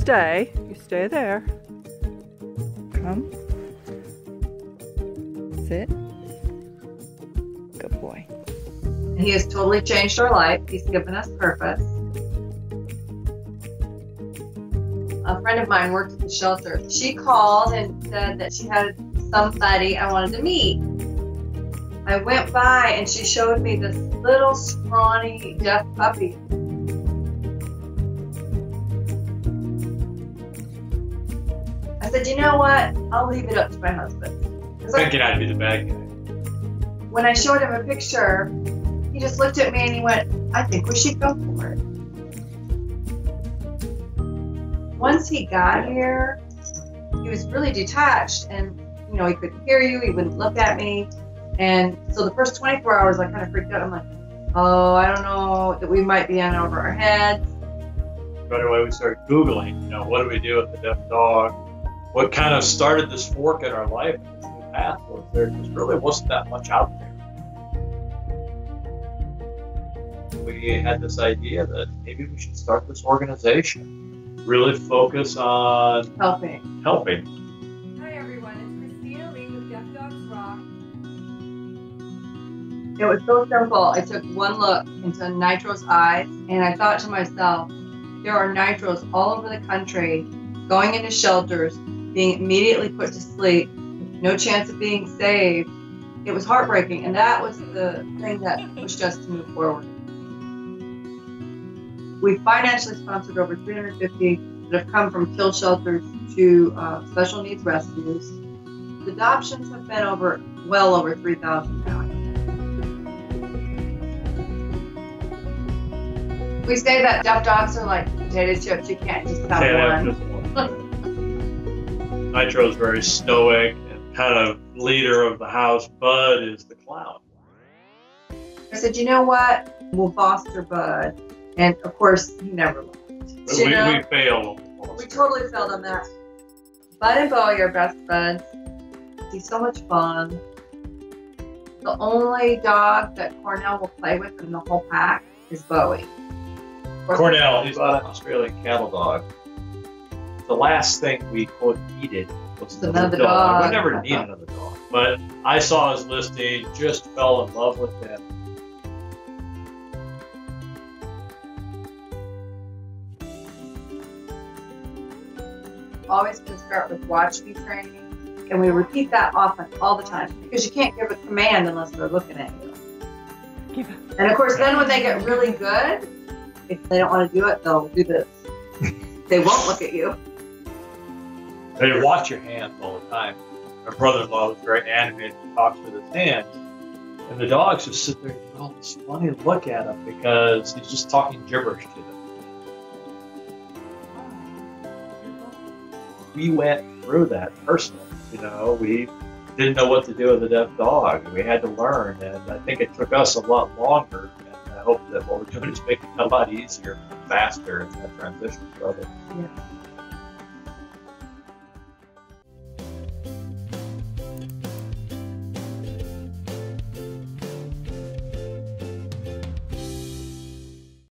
stay. You stay there. Come. Sit. Good boy. He has totally changed our life. He's given us purpose. A friend of mine worked at the shelter. She called and said that she had somebody I wanted to meet. I went by and she showed me this little scrawny deaf puppy. I said, you know what? I'll leave it up to my husband. Thinking I'd be the bad guy. When I showed him a picture, he just looked at me and he went, I think we should go for it. Once he got here, he was really detached and, you know, he couldn't hear you, he wouldn't look at me. And so the first 24 hours, I kind of freaked out. I'm like, oh, I don't know, that we might be in over our heads. Right away, we started Googling, you know, what do we do with the deaf dog? What kind of started this fork in our life, this new path was there just really wasn't that much out there. We had this idea that maybe we should start this organization, really focus on helping. Hi everyone, it's Christina Lee with Deaf Dogs Rock. It was so simple. I took one look into Nitro's eyes and I thought to myself, there are Nitros all over the country going into shelters, being immediately put to sleep, no chance of being saved. It was heartbreaking, and that was the thing that pushed us to move forward. We financially sponsored over 350 that have come from kill shelters to special needs rescues. The adoptions have been well over 3,000 now. We say that deaf dogs are like potato chips. You can't just have one. Nitro's very stoic and kind of leader of the house. Bud is the clown. I said, you know what? We'll foster Bud. And of course, he never left. We failed. We totally failed on that. Bud and Bowie are best buds. He's so much fun. The only dog that Cornell will play with in the whole pack is Bowie. Cornell, he's an Australian cattle dog. The last thing we, quote, needed was another dog. We never need another dog. But I saw his listing, just fell in love with him. Always going to start with watch me training. And we repeat that often, all the time. Because you can't give a command unless they're looking at you. And of course, then when they get really good, if they don't want to do it, they'll do this. They won't look at you. They watch your hands all the time. My brother-in-law was very animated and talks with his hands. And the dogs just sit there and give all this funny look at him because he's just talking gibberish to them. We went through that personally. You know, we didn't know what to do with a deaf dog. We had to learn, and I think it took us a lot longer. And I hope that what we're doing is making it a lot easier, faster, and that transition for others. Yeah.